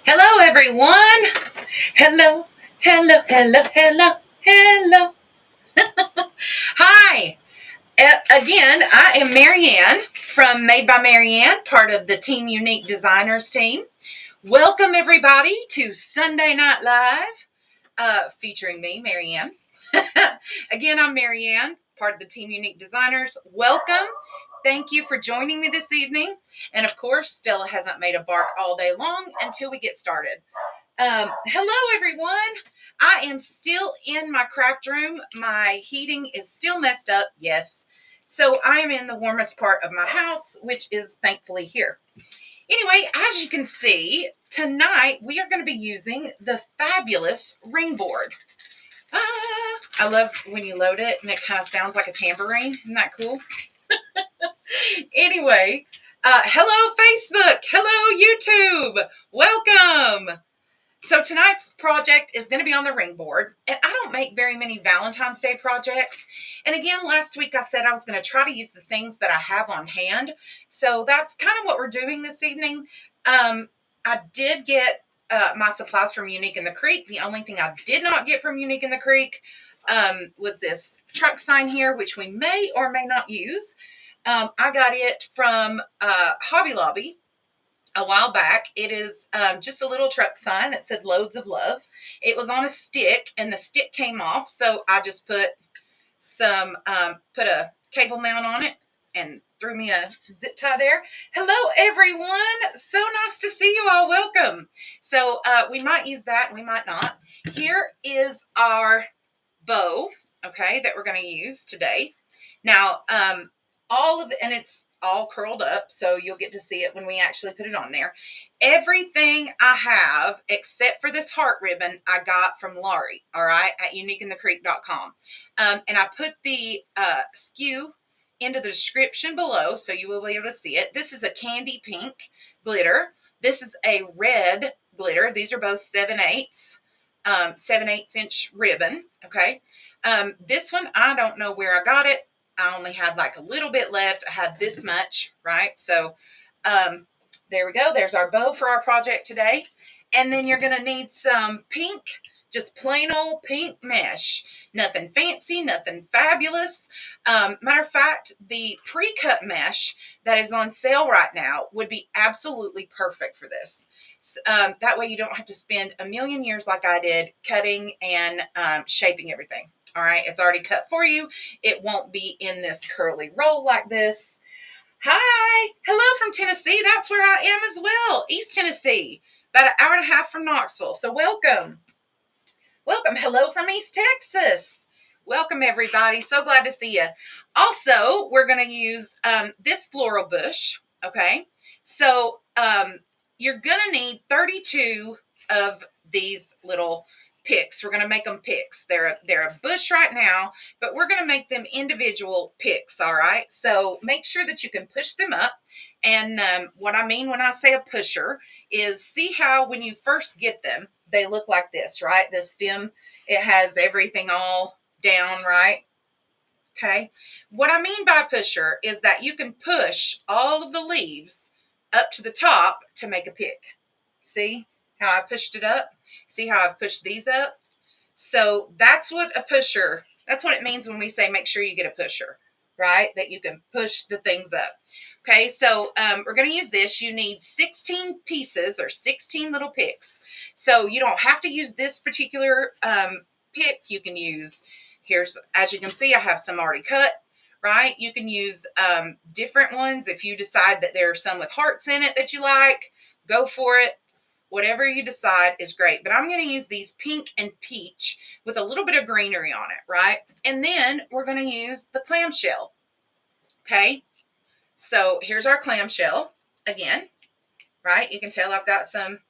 Hello, everyone. Hello, hello, hello, hello, hello. Hi. Again, I am Marianne from Made by Marianne, part of the Team Unique Designers team. Welcome, everybody, to Sunday Night Live, featuring me, Marianne. Again, I'm Marianne, part of the Team Unique Designers. Welcome. Thank you for joining me this evening. And of course, Stella hasn't made a bark all day long until we get started. Hello, everyone. I am still in my craft room. My heating is still messed up, yes. So I am in the warmest part of my house, which is thankfully here. Anyway, as you can see, tonight we are going to be using the fabulous ring board. I love when you load it and it kind of sounds like a tambourine. Isn't that cool? Anyway, hello, Facebook. Hello, YouTube. Welcome. So tonight's project is going to be on the ring board, and I don't make very many Valentine's Day projects. And again, last week I said I was going to try to use the things that I have on hand. So that's kind of what we're doing this evening. I did get my supplies from Unique in the Creek. The only thing I did not get from Unique in the Creek was this truck sign here, which we may or may not use. I got it from Hobby Lobby a while back. It is just a little truck sign that said loads of love. It was on a stick and the stick came off. So I just put put a cable mount on it and threw me a zip tie there. Hello, everyone. So nice to see you all. Welcome. So we might use that. We might not. Here is our bow, okay, that we're going to use today. Now, and it's all curled up, so you'll get to see it when we actually put it on there. Everything I have, except for this heart ribbon, I got from Laurie, all right, at uniqueinthecreek.com. And I put the SKU into the description below, so you will be able to see it. This is a candy pink glitter. This is a red glitter. These are both 7/8 inch ribbon, okay. This one, I don't know where I got it. I only had like a little bit left. I had this much, right? So there we go. There's our bow for our project today. And then you're going to need some pink, just plain old pink mesh. Nothing fancy, nothing fabulous. Matter of fact, the pre-cut mesh that is on sale right now would be absolutely perfect for this. That way you don't have to spend a million years like I did cutting and shaping everything. All right, it's already cut for you. It won't be in this curly roll like this. Hi, hello from Tennessee. That's where I am as well. East Tennessee, about an hour and a half from Knoxville. So welcome. Welcome. Hello from East Texas. Welcome, everybody. So glad to see you. Also, we're going to use this floral bush, okay? So you're going to need 32 of these little picks. We're going to make them picks. They're a bush right now, but we're going to make them individual picks, all right? So make sure that you can push them up. And what I mean when I say a pusher is see how when you first get them, they look like this, right? The stem, it has everything all down, right? Okay. What I mean by pusher is that you can push all of the leaves up to the top to make a pick. See how I pushed it up? See how I've pushed these up? So that's what a pusher, that's what it means when we say make sure you get a pusher, right? That you can push the things up. Okay, so we're going to use this. You need 16 pieces or 16 little picks. So you don't have to use this particular pick. You can use, here's, as you can see, I have some already cut, right? You can use different ones. If you decide that there are some with hearts in it that you like, go for it. Whatever you decide is great. But I'm going to use these pink and peach with a little bit of greenery on it, right? And then we're going to use the clamshell. Okay. So here's our clamshell again, right? You can tell I've got some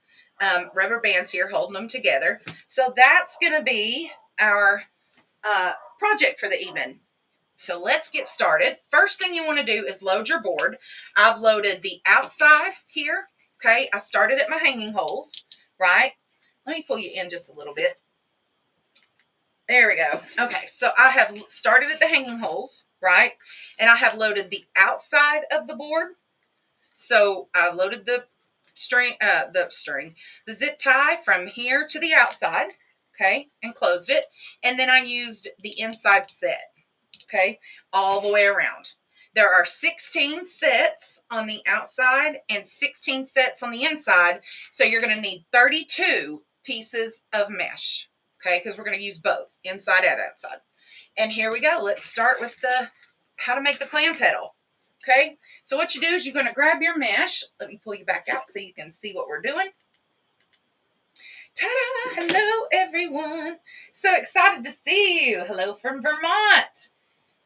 rubber bands here holding them together. So that's going to be our project for the evening. So let's get started. First thing you want to do is load your board. I've loaded the outside here. Okay, I started at my hanging holes, right? Let me pull you in just a little bit. There we go. Okay, so I have started at the hanging holes, right? And I have loaded the outside of the board. So I loaded the the zip tie from here to the outside, okay, and closed it. And then I used the inside set, okay, all the way around. There are 16 sets on the outside and 16 sets on the inside. So you're going to need 32 pieces of mesh, okay, because we're going to use both inside and outside. And here we go. Let's start with how to make the clam petal. Okay, so what you do is you're going to grab your mesh. Let me pull you back out so you can see what we're doing. Ta-da! Hello, everyone. So excited to see you. Hello from Vermont,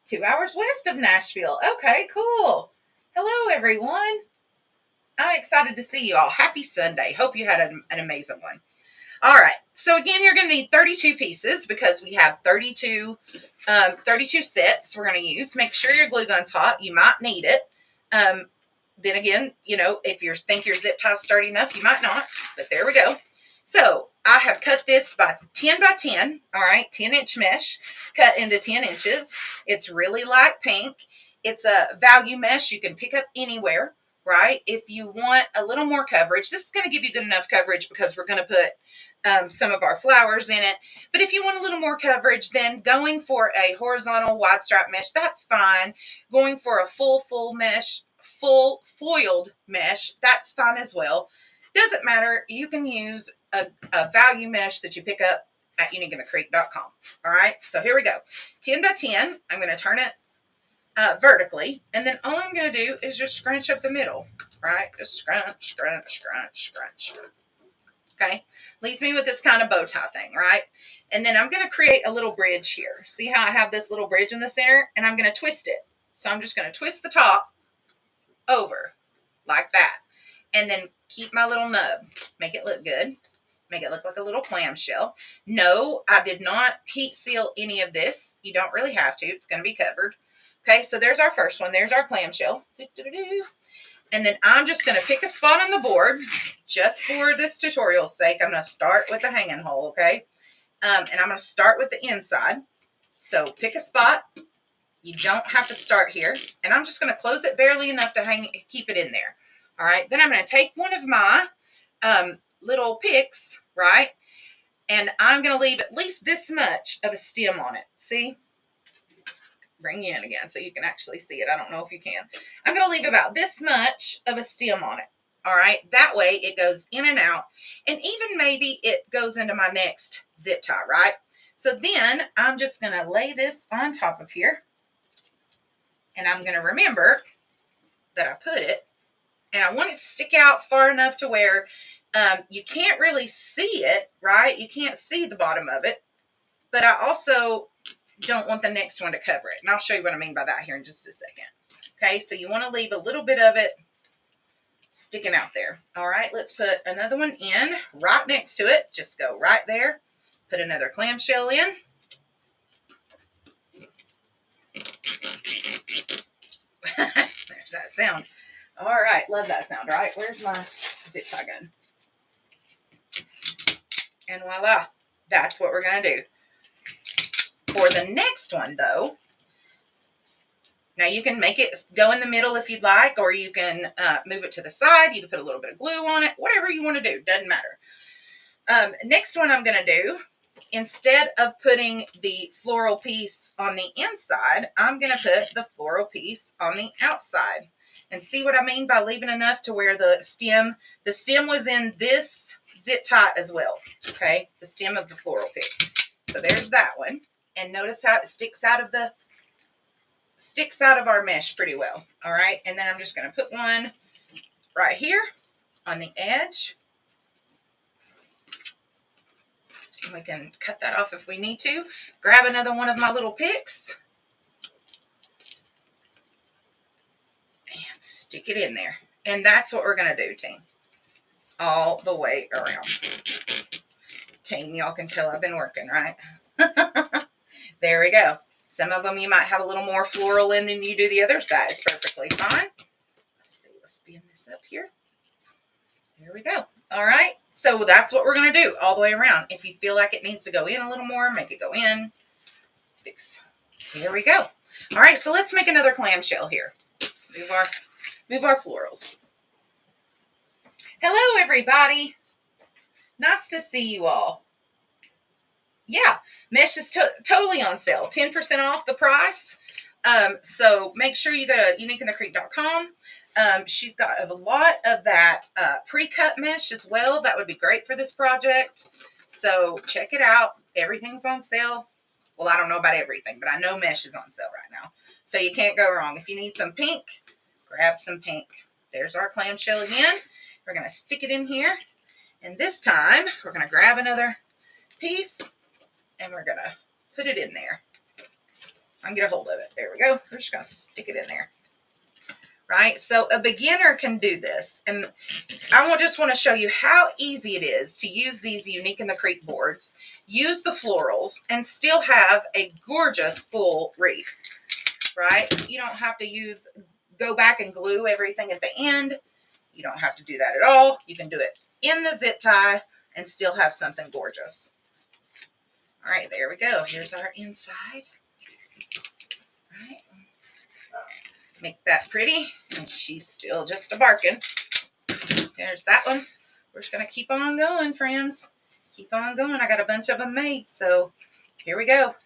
2 hours west of Nashville. Okay, cool. Hello, everyone. I'm excited to see you all. Happy Sunday. Hope you had an amazing one. All right, so again, you're going to need 32 pieces because we have 32 sets we're going to use. Make sure your glue gun's hot. You might need it. Then again, you know, if you think your zip tie's sturdy enough, you might not, but there we go. So I have cut this by 10 by 10, all right, 10-inch mesh, cut into 10 inches. It's really light pink. It's a value mesh you can pick up anywhere, right? If you want a little more coverage, this is going to give you good enough coverage because we're going to put some of our flowers in it. But if you want a little more coverage, then going for a horizontal wide stripe mesh, that's fine. Going for a full mesh, full foiled mesh, that's fine as well. Doesn't matter. You can use a value mesh that you pick up at uniqueinthecreek.com. All right, so here we go. 10 by 10. I'm going to turn it vertically, and then all I'm going to do is just scrunch up the middle, right? Just scrunch. Okay, leaves me with this kind of bow tie thing, right? And then I'm going to create a little bridge here. See how I have this little bridge in the center? And I'm going to twist it. So I'm just going to twist the top over like that. And then keep my little nub. Make it look good. Make it look like a little clamshell. No, I did not heat seal any of this. You don't really have to. It's going to be covered. Okay, so there's our first one. There's our clamshell. And then I'm just going to pick a spot on the board, just for this tutorial's sake. I'm going to start with a hanging hole, okay? And I'm going to start with the inside. So pick a spot. You don't have to start here. And I'm just going to close it barely enough to keep it in there. All right, then I'm going to take one of my little picks, right? And I'm going to leave at least this much of a stem on it. See? Bring you in again so you can actually see it. I don't know if you can. I'm going to leave about this much of a stem on it. All right. That way it goes in and out. And even maybe it goes into my next zip tie, right? So then I'm just going to lay this on top of here. And I'm going to remember that I put it. And I want it to stick out far enough to where you can't really see it, right? You can't see the bottom of it. But I also don't want the next one to cover it. And I'll show you what I mean by that here in just a second. Okay, so you want to leave a little bit of it sticking out there. All right, let's put another one in right next to it. Just go right there. Put another clamshell in. There's that sound. All right, love that sound, right? Where's my zip tie gun? And voila, that's what we're going to do. For the next one, though, now you can make it go in the middle if you'd like, or you can move it to the side. You can put a little bit of glue on it, whatever you want to do. Doesn't matter. Next one I'm going to do, instead of putting the floral piece on the inside, I'm going to put the floral piece on the outside. And see what I mean by leaving enough to where the stem was in this zip tie as well. Okay, the stem of the floral pick. So there's that one. And notice how it sticks out of our mesh pretty well. All right. And then I'm just going to put one right here on the edge. And we can cut that off if we need to. Grab another one of my little picks. And stick it in there. And that's what we're going to do, team. All the way around. Team, y'all can tell I've been working, right? There we go. Some of them you might have a little more floral in than you do the others. That is perfectly fine. Let's see. Let's spin this up here. There we go. All right. So that's what we're going to do all the way around. If you feel like it needs to go in a little more, make it go in. Fix. There we go. All right. So let's make another clamshell here. Let's move our florals. Hello, everybody. Nice to see you all. Yeah, mesh is totally on sale. 10% off the price. So make sure you go to uniqueinthecreek.com. She's got a lot of that pre-cut mesh as well. That would be great for this project. So check it out. Everything's on sale. Well, I don't know about everything, but I know mesh is on sale right now. So you can't go wrong. If you need some pink, grab some pink. There's our clamshell again. We're going to stick it in here. And this time, we're going to grab another piece, and we're going to put it in there. I can get a hold of it. There we go. We're just going to stick it in there. Right? So a beginner can do this. And I just want to show you how easy it is to use these Unique in the Creek boards, use the florals, and still have a gorgeous full wreath. Right? You don't have to go back and glue everything at the end. You don't have to do that at all. You can do it in the zip tie and still have something gorgeous. All right, there we go. Here's our inside. All right. Make that pretty, and she's still just a barking. There's that one. We're just going to keep on going, friends. Keep on going. I got a bunch of them made, so here we go.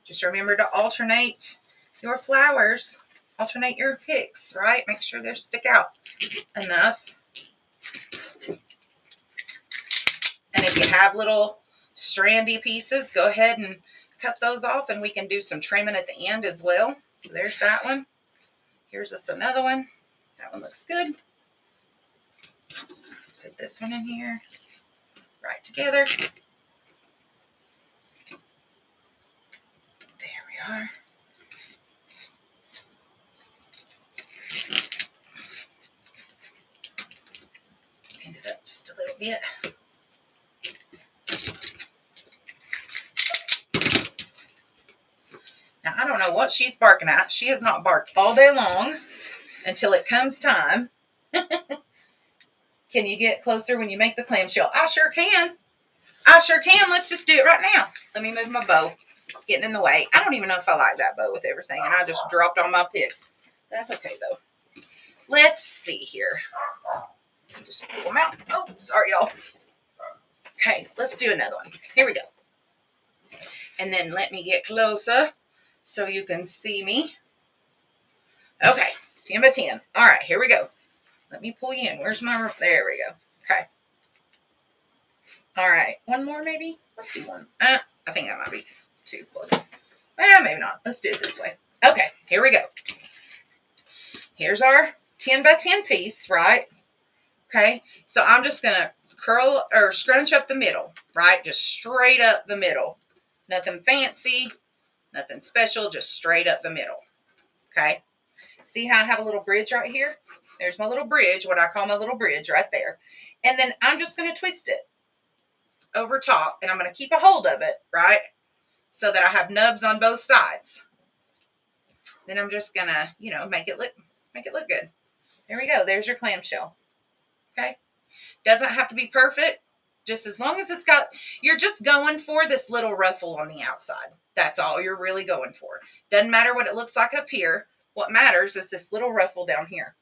Just remember to alternate your flowers. Alternate your picks, right? Make sure they stick out enough. And if you have little strandy pieces, go ahead and cut those off, and we can do some trimming at the end as well. So there's that one. Here's just another one. That one looks good. Let's put this one in here. Right together. There we are. Bend it up just a little bit. Now, I don't know what she's barking at. She has not barked all day long until it comes time. Can you get closer when you make the clamshell? I sure can. I sure can. Let's just do it right now. Let me move my bow. It's getting in the way. I don't even know if I like that bow with everything, and I just dropped all my picks. That's okay, though. Let's see here. Just pull them out. Oh, sorry, y'all. Okay, let's do another one. Here we go. And then let me get closer so you can see me. Okay, 10 by 10. All right, here we go. Let me pull you in. Where's my... There we go. Okay. All right, one more maybe? Let's do one. I think that might be too close. Well, maybe not. Let's do it this way. Okay, here we go. Here's our 10 by 10 piece, right? Okay, so I'm just going to curl or scrunch up the middle, right? Just straight up the middle. Nothing fancy, nothing special, just straight up the middle. Okay, see how I have a little bridge right here? There's my little bridge, what I call my little bridge right there. And then I'm just going to twist it over top, and I'm going to keep a hold of it, right? So that I have nubs on both sides. Then I'm just going to, you know, make it look good. There we go. There's your clamshell. Okay. Doesn't have to be perfect. Just as long as it's got, you're just going for this little ruffle on the outside. That's all you're really going for. Doesn't matter what it looks like up here. What matters is this little ruffle down here.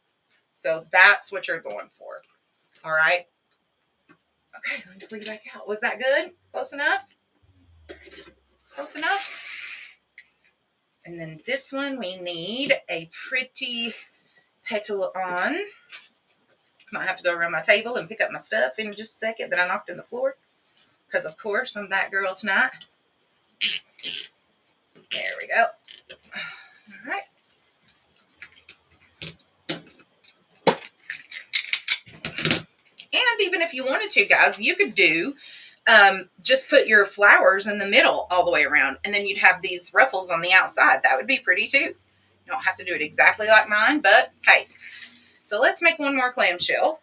So that's what you're going for. All right. Okay, let me pull you back out. Was that good? Close enough? Close enough? And then this one, we need a pretty petal on. Might have to go around my table and pick up my stuff in just a second that I knocked on the floor. Because, of course, I'm that girl tonight. There we go. All right. And even if you wanted to, guys, you could do, just put your flowers in the middle all the way around. And then you'd have these ruffles on the outside. That would be pretty, too. You don't have to do it exactly like mine, but, hey. So let's make one more clamshell.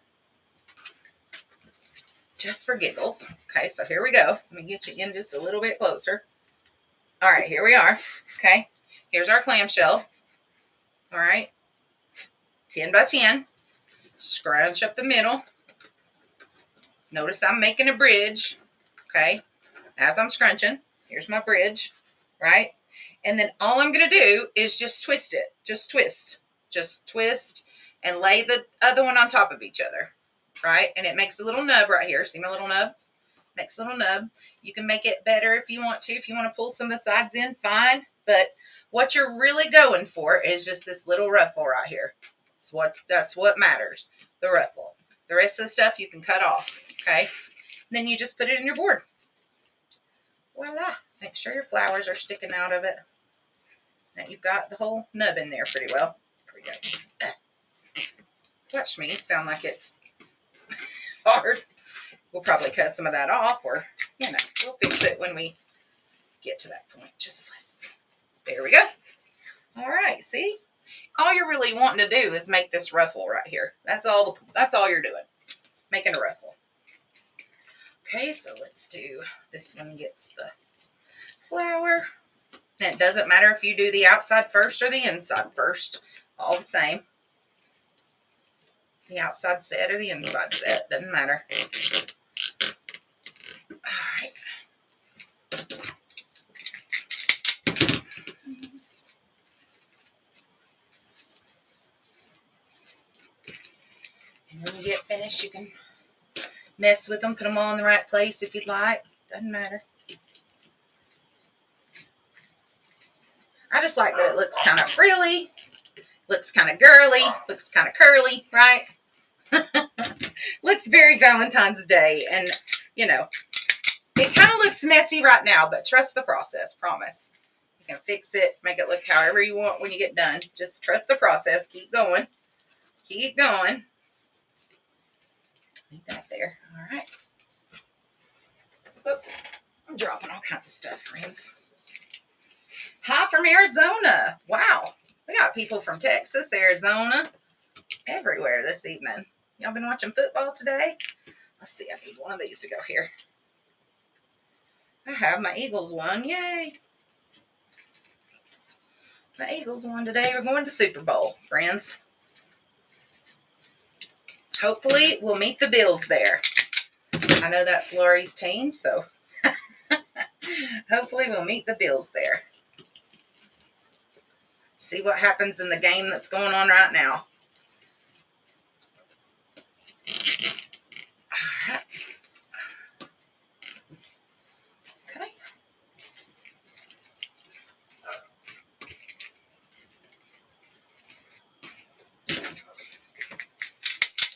Just for giggles. Okay, so here we go. Let me get you in just a little bit closer. All right, here we are. Okay, here's our clamshell. All right, 10 by 10. Scrunch up the middle. Notice I'm making a bridge. Okay, as I'm scrunching, here's my bridge, right? And then all I'm going to do is just twist it. Just twist. Just twist and lay the other one on top of each other. right? And it makes a little nub right here. See my little nub? Makes a little nub. You can make it better if you want to. If you want to pull some of the sides in, fine. But what you're really going for is just this little ruffle right here. That's what matters, the ruffle. The rest of the stuff you can cut off, okay? And then you just put it in your board. Voila. Make sure your flowers are sticking out of it. Now you've got the whole nub in there pretty well. There we go. Watch me sound like it's hard. We'll probably cut some of that off, or, you know, we'll fix it when we get to that point. There we go. All right, see? All you're really wanting to do is make this ruffle right here. That's all you're doing, making a ruffle. Okay, so let's do, this one gets the flower. And it doesn't matter if you do the outside first or the inside first. All the same. The outside set or the inside set, doesn't matter. All right. And when you get finished, you can mess with them, put them all in the right place if you'd like. Doesn't matter. I just like that it looks kind of frilly, looks kind of girly, looks kind of curly, right? Looks very Valentine's Day. And, you know, it kind of looks messy right now, but trust the process, promise. You can fix it, make it look however you want when you get done. Just trust the process. Keep going. Keep going. Need that there. All right. Oop, I'm dropping all kinds of stuff, friends. Hi from Arizona. Wow. We got people from Texas, Arizona, everywhere this evening. Y'all been watching football today? Let's see. I need one of these to go here. I have my Eagles won. Yay. My Eagles won today. We're going to the Super Bowl, friends. Hopefully, we'll meet the Bills there. I know that's Lori's team, so hopefully we'll meet the Bills there. See what happens in the game that's going on right now. All right. Okay.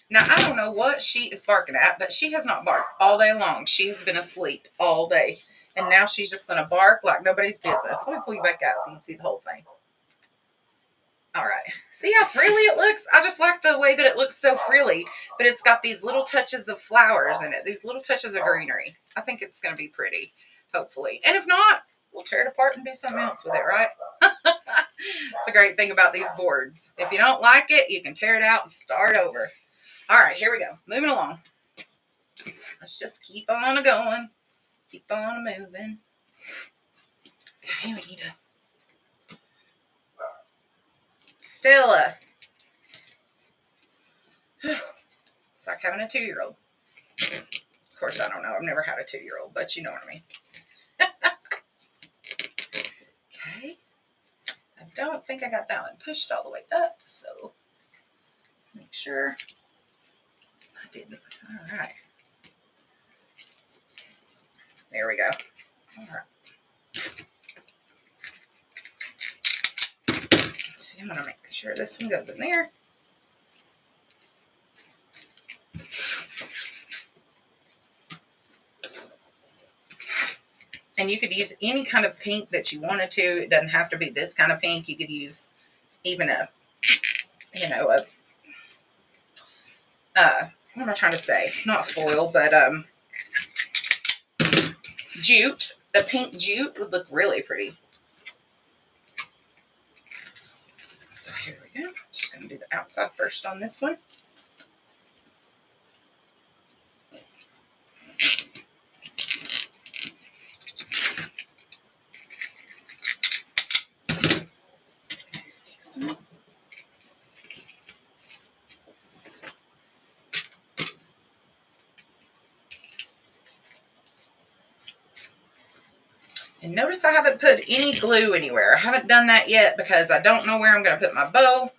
Now, I don't know what she is barking at, but she has not barked all day long. She has been asleep all day. And now she's just going to bark like nobody's business. Let me pull you back out so you can see the whole thing. All right. See how frilly it looks? I just like the way that it looks so frilly, but it's got these little touches of flowers in it, these little touches of greenery. I think it's going to be pretty, hopefully. And if not, we'll tear it apart and do something else with it, right? It's a great thing about these boards. If you don't like it, you can tear it out and start over. All right, here we go. Moving along. Let's just keep on going. Keep on moving. Okay, we need to... Stella. It's like having a 2-year-old. Of course, I don't know. I've never had a 2-year-old, but you know what I mean. Okay. I don't think I got that one pushed all the way up, so let's make sure I didn't. All right. There we go. All right. See, I'm going to make sure this one goes in there. And you could use any kind of pink that you wanted to. It doesn't have to be this kind of pink. You could use even a, you know, a, what am I trying to say? Not foil, but jute. A pink jute would look really pretty. So here we go. Just going to do the outside first on this one. And notice I haven't put any glue anywhere. I haven't done that yet because I don't know where I'm going to put my bow.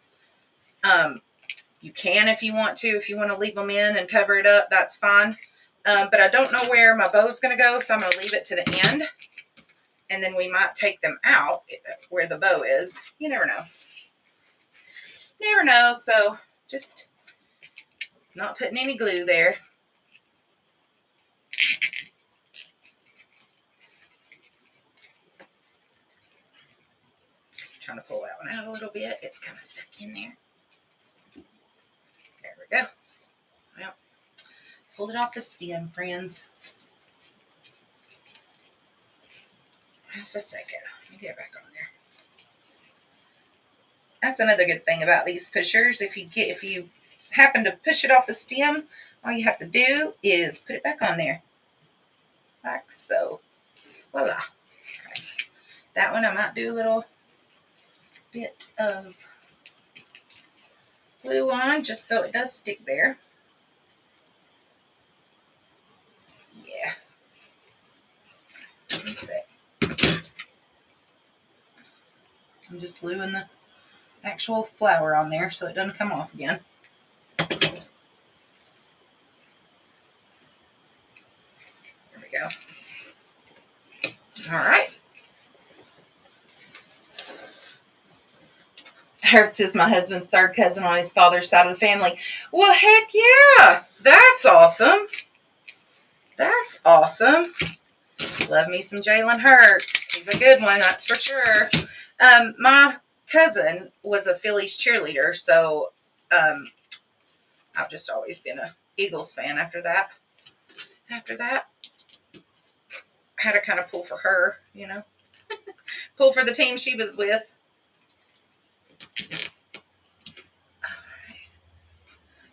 You can if you want to. If you want to leave them in and cover it up, that's fine. But I don't know where my bow's going to go, so I'm going to leave it to the end. And then we might take them out where the bow is. You never know. Never know, so just not putting any glue there. Trying to pull that one out a little bit. It's kind of stuck in there. There we go. Well, pull it off the stem, friends. Just a second. Let me get it back on there. That's another good thing about these pushers. If you happen to push it off the stem, all you have to do is put it back on there. Like so. Voila. Okay. That one I might do a little bit of glue on just so it does stick there. Yeah. One sec. I'm just gluing the actual flower on there so it doesn't come off again. There we go. All right. Hertz is my husband's third cousin on his father's side of the family. Well, heck yeah. That's awesome. That's awesome. Love me some Jalen Hurts. He's a good one, that's for sure. My cousin was a Phillies cheerleader, so I've just always been a Eagles fan after that. After that, I had to kind of pull for her, you know. Pull for the team she was with.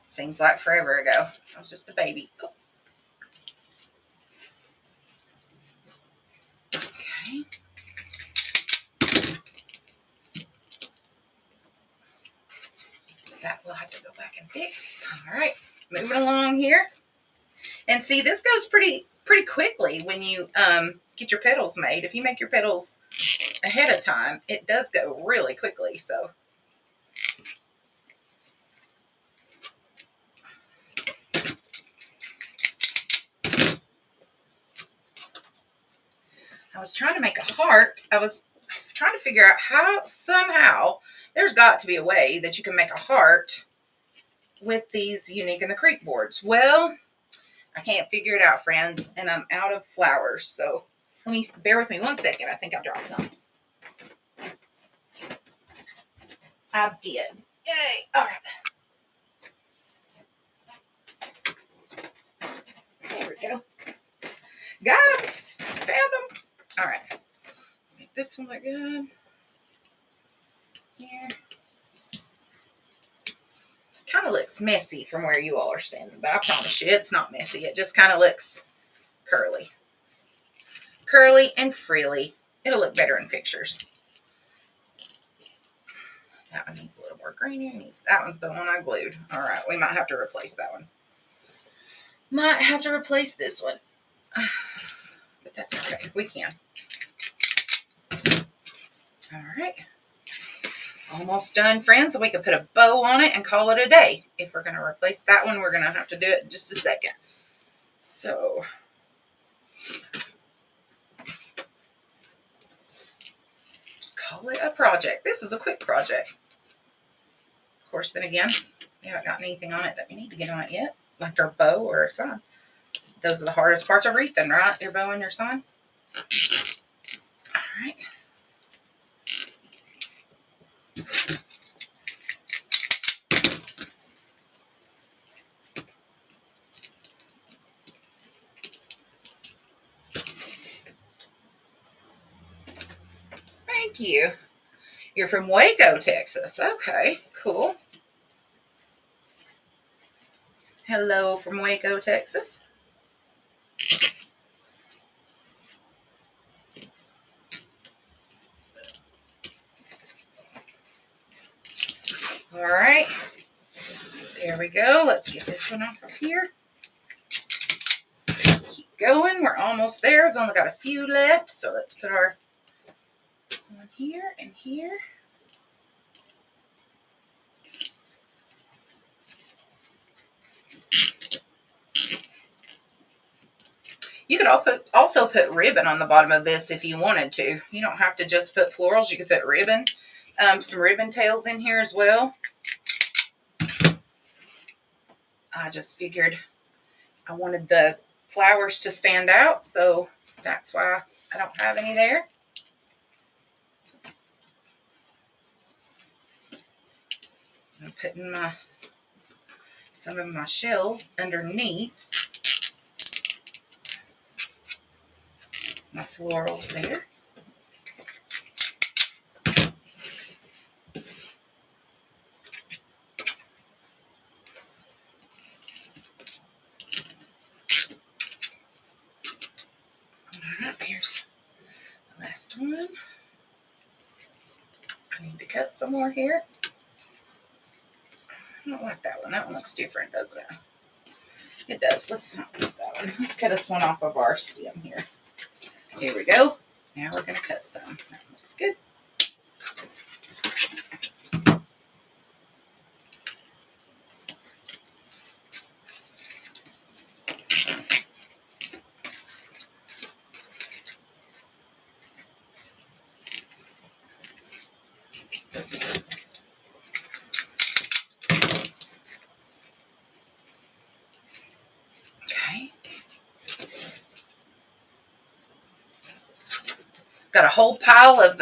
Seems like forever ago. I was just a baby. Oh. Okay. That we'll have to go back and fix. All right. Moving along here. And see, this goes pretty quickly when you get your petals made. If you make your petals ahead of time, it does go really quickly. So I was trying to make a heart. I was trying to figure out how somehow there's got to be a way that you can make a heart with these Unique in the Creek boards. Well, I can't figure it out, friends, and I'm out of flowers. So let me bear with me 1 second. I think I dropped some. I did. Yay! All right. There we go. Got them. Found them. All right. Let's make this one look good. Here. Kind of looks messy from where you all are standing, but I promise you it's not messy. It just kind of looks curly. Curly and frilly. It'll look better in pictures. That one needs a little more green here. That one's the one I glued. All right, we might have to replace that one. Might have to replace this one. But that's okay. We can. All right. Almost done, friends. We could put a bow on it and call it a day. If we're going to replace that one, we're going to have to do it in just a second. So, call it a project. This is a quick project. Of course, then again, we haven't gotten anything on it that we need to get on it yet, like our bow or our sign. Those are the hardest parts of wreathing, right? Your bow and your sign. All right. Thank you. You're from Waco, Texas. Okay, cool. Hello from Waco, Texas. All right. There we go. Let's get this one off of here. Keep going. We're almost there. We've only got a few left, so let's put our one here and here. You could also put ribbon on the bottom of this if you wanted to. You don't have to just put florals. You could put ribbon, some ribbon tails in here as well. I just figured I wanted the flowers to stand out, so that's why I don't have any there. I'm putting some of my shells underneath my florals there. Alright, here's the last one. I need to cut some more here. I don't like that one. That one looks different, doesn't it? It does. Let's not use that one. Let's cut this one off of our stem here. Here we go. Now we're going to cut some. That looks good. Okay. Got a whole pile of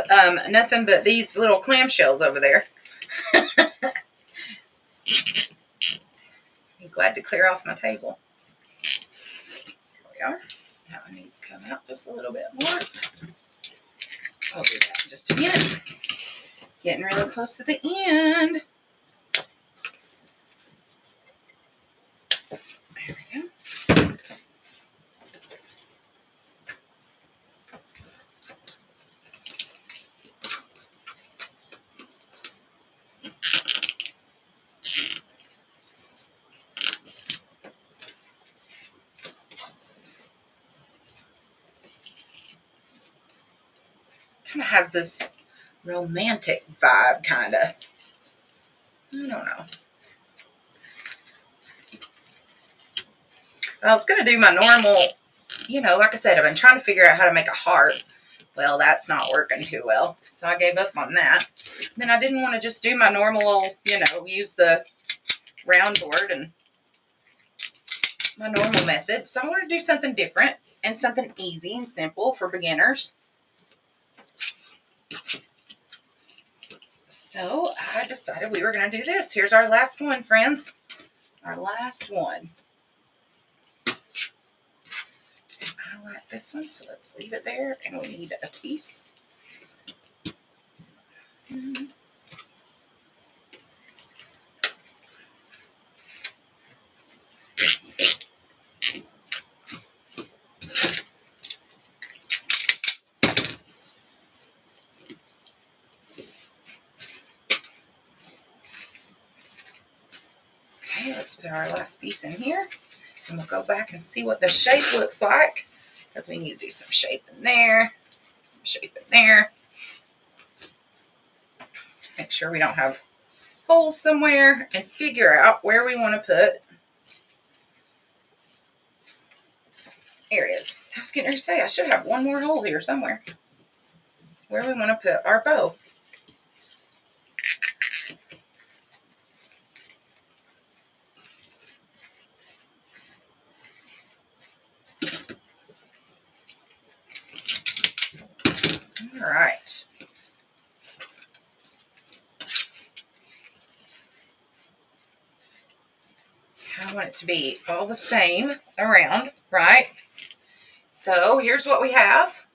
nothing but these little clamshells over there. I'm glad to clear off my table. Here we are. That one needs to come out just a little bit more. I'll do that in just a minute. Getting really close to the end. There we go. Kind of has this romantic vibe, kind of. I don't know. I was going to do my normal, like I said, I've been trying to figure out how to make a heart. Well, that's not working too well, so I gave up on that. Then I didn't want to just do my normal, use the round board and my normal method. So I want to do something different and something easy and simple for beginners. So I decided we were going to do this. Here's our last one, friends. Our last one. I like this one, so let's leave it there. And we need a piece. Okay, let's put our last piece in here. And we'll go back and see what the shape looks like. Because we need to do some shape in there. Some shape in there. Make sure we don't have holes somewhere. And figure out where we want to put. Here it is. I was getting ready to say I should have one more hole here somewhere. Where we want to put our bow. All right. I want it to be all the same around, right? So here's what we have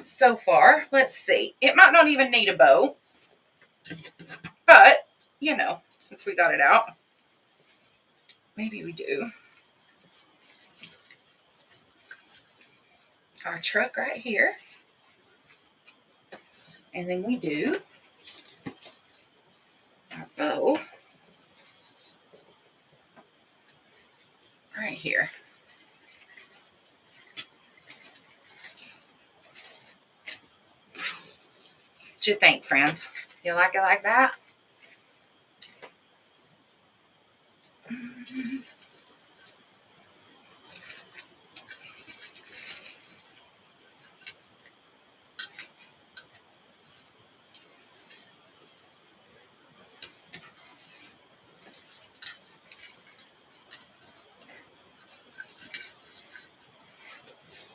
so far. Let's see. It might not even need a bow, but, since we got it out, maybe we do. Our truck right here. And then we do our bow right here. What you think, friends? You like it like that?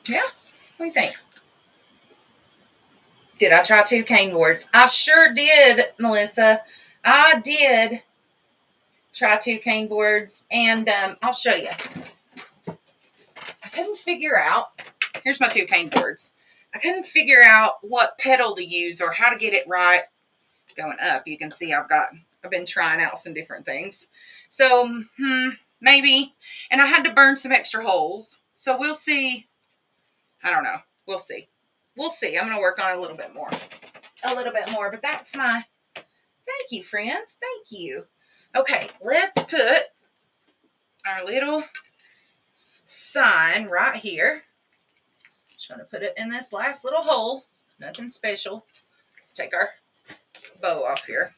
Yeah, what do you think? Did I try 2 cane boards? I sure did, Melissa. I did try 2 cane boards, and I'll show you. I couldn't figure out, here's my 2 cane boards. I couldn't figure out what petal to use or how to get it right. Going up, you can see I've been trying out some different things. So, maybe, and I had to burn some extra holes. So we'll see. I don't know. We'll see. We'll see. I'm going to work on it a little bit more. But that's my, thank you, friends. Thank you. Okay, let's put our little sign right here. Just going to put it in this last little hole. Nothing special. Let's take our bow off here.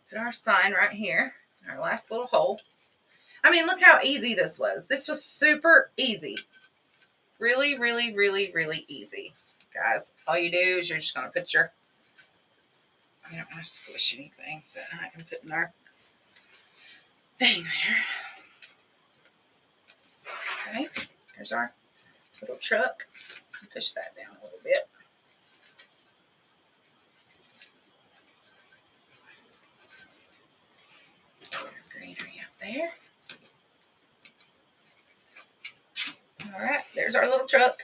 Put our sign right here. Our last little hole. I mean, look how easy this was. This was super easy. Really, really, really, really easy. Guys, all you do is you're just going to put your, I don't want to squish anything, but I can put in our thing there. Okay, there's our little truck. Push that down a little bit. Greenery up there. All right, there's our little truck.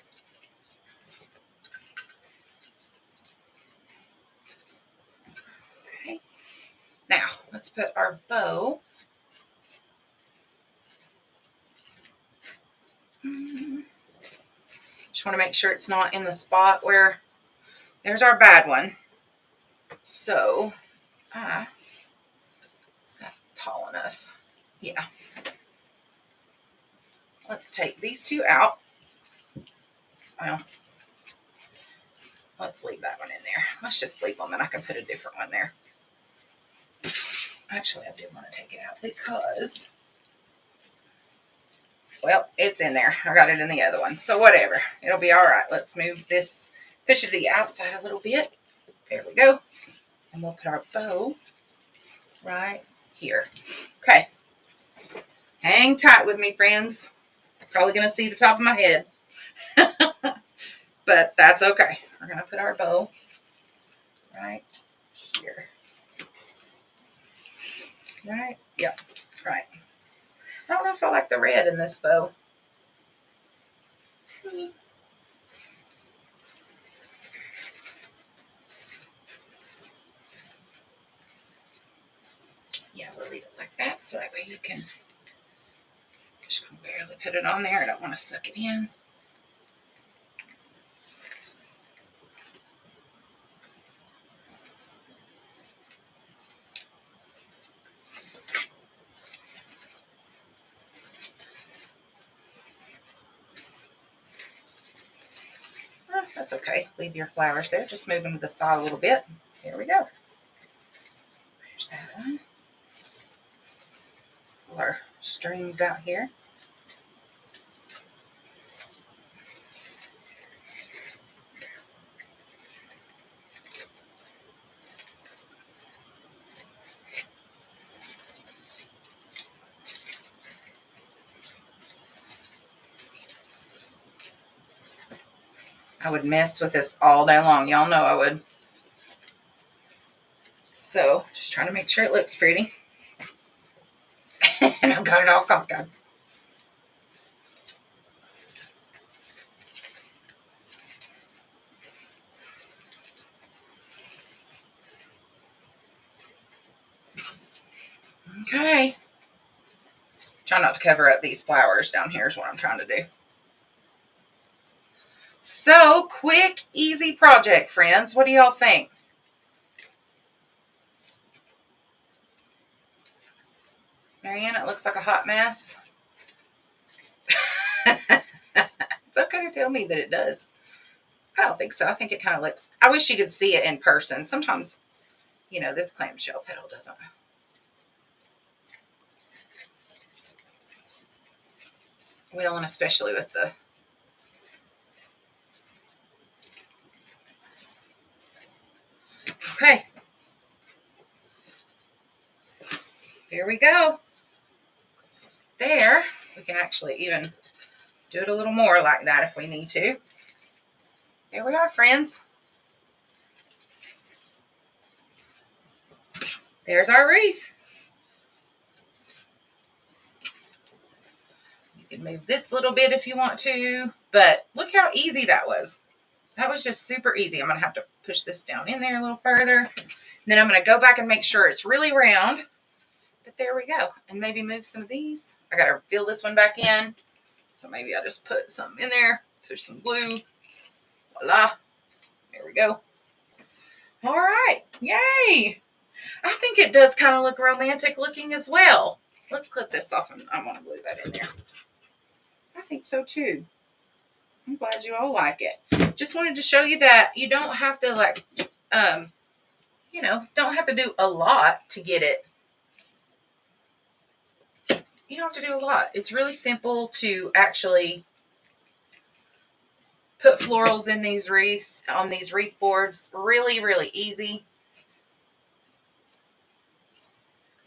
Okay, now let's put our bow. Just want to make sure it's not in the spot where there's our bad one. So, is that tall enough? Yeah. Let's take these 2 out. Well, let's leave that one in there. Let's just leave them and I can put a different one there. Actually, I did want to take it out because, well, it's in there. I got it in the other one. So whatever. It'll be all right. Let's move this, push it to the outside a little bit. There we go. And we'll put our bow right here. Okay. Hang tight with me, friends. Probably going to see the top of my head. But that's okay. We're going to put our bow right here. Right? Yep. Right. I don't know if I like the red in this bow. Yeah, we'll leave it like that so that way you can just barely put it on there. I don't want to suck it in. That's okay. Leave your flowers there. Just move them to the side a little bit. Here we go. There's that one. Pull our strings out here. I would mess with this all day long. Y'all know I would. So, just trying to make sure it looks pretty. And I've got it all cockeyed. Okay. Try not to cover up these flowers down here is what I'm trying to do. So, quick, easy project, friends. What do y'all think? Marianne, it looks like a hot mess. It's okay to tell me that it does. I don't think so. I think it kind of looks, I wish you could see it in person. Sometimes, you know, this clamshell petal doesn't. Well, and especially with the, okay. There we go. There, we can actually even Do it a little more like that if we need to. There we are, friends. There's our wreath. You can move this little bit if you want to, but look how easy that was. That was just super easy. I'm going to have to push this down in there a little further. And then I'm going to go back and make sure it's really round. But there we go. And maybe move some of these. I got to fill this one back in. So maybe I'll just put something in there. Push some glue. Voila. There we go. All right. Yay. I think it does kind of look romantic looking as well. Let's clip this off and I want to glue that in there. I think so too. I'm glad you all like it. Just wanted to show you that you don't have to like, don't have to do a lot to get it. You don't have to do a lot. It's really simple to actually put florals in these wreaths, on these wreath boards. Really, really easy.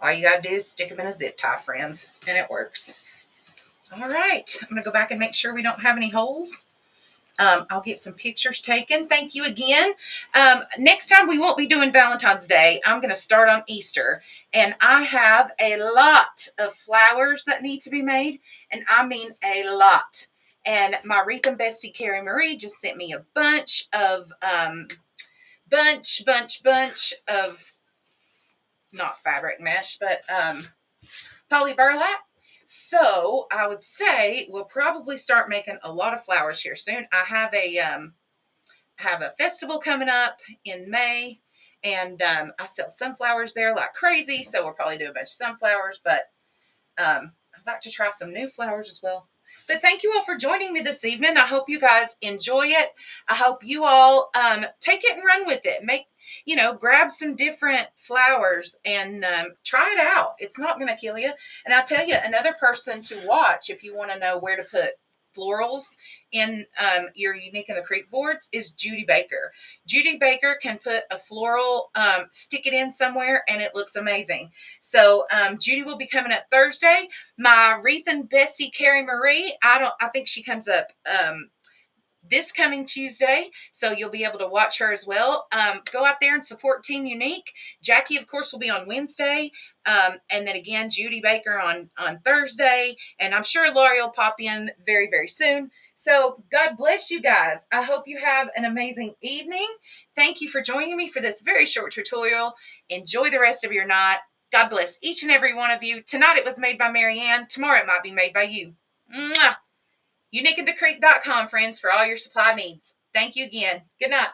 All you got to do is stick them in a zip tie, friends, and it works. All right. I'm going to go back and make sure we don't have any holes. I'll get some pictures taken. Thank you again. Next time we won't be doing Valentine's Day. I'm going to start on Easter. And I have a lot of flowers that need to be made. And I mean a lot. And my Wreath and Bestie Carrie Marie just sent me a bunch of, not fabric mesh, but poly burlap. So I would say we'll probably start making a lot of flowers here soon. I have a festival coming up in May, and I sell sunflowers there like crazy. So we'll probably do a bunch of sunflowers, but I'd like to try some new flowers as well. But thank you all for joining me this evening. I hope you guys enjoy it. I hope you all take it and run with it. Grab some different flowers and try it out. It's not going to kill you. And I'll tell you, another person to watch if you want to know where to put florals in your Unique in the Creek boards is Judy Baker. Judy Baker can put a floral, stick it in somewhere, and it looks amazing. So Judy will be coming up Thursday. My Wreath and Bestie Carrie Marie, I think she comes up this coming Tuesday, so you'll be able to watch her as well. Go out there and support Team Unique. Jackie, of course, will be on Wednesday, and then again, Judy Baker on Thursday, and I'm sure Lori will pop in very, very soon. So God bless you guys. I hope you have an amazing evening. Thank you for joining me for this very short tutorial. Enjoy the rest of your night. God bless each and every one of you. Tonight it was made by Marianne. Tomorrow it might be made by you. Mwah! UniqueInTheCreek.com, friends, for all your supply needs. Thank you again. Good night.